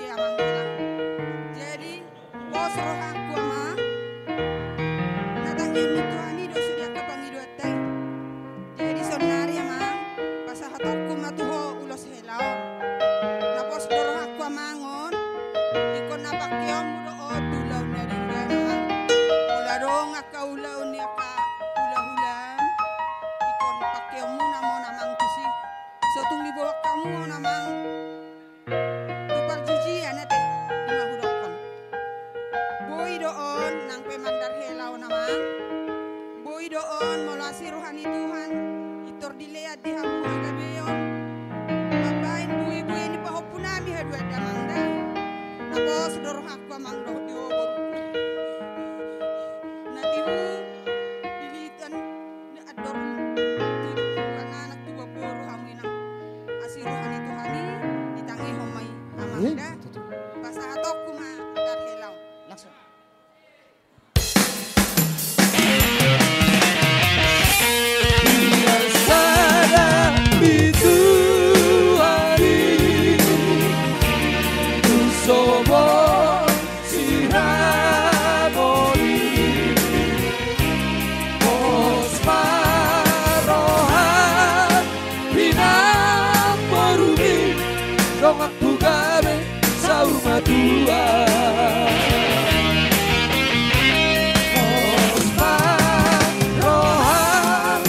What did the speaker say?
amang hilang. Jadi bos roh aku ama natang ini Tuhan do sudah ke pangido tay. Jadi sonari amang pasahatokku matuho ulos helaon. Na bos roh aku amangon ikon napakyo mudo odulaw na ringan amang. Ularong akaulaw ni aka hula-hulam ikon pakyo muna mo namang tusi. So tung libo kamu namang tupar jujian ate lima hurokon. Boy doon nang pemandar helaw namang. Boy doon molasi rohani Tuhan itor dilead di hamu agabeyon. Babain bui-bui ni pahopunami hadwa damangda. Tapos doroh aku amang doh diobor. Natihu dilitan ni ador anak tua boro haminang asih rohani Tuhani ditangi homai amangda. Basa atok kuma dar helaw. Langsung. Rohan,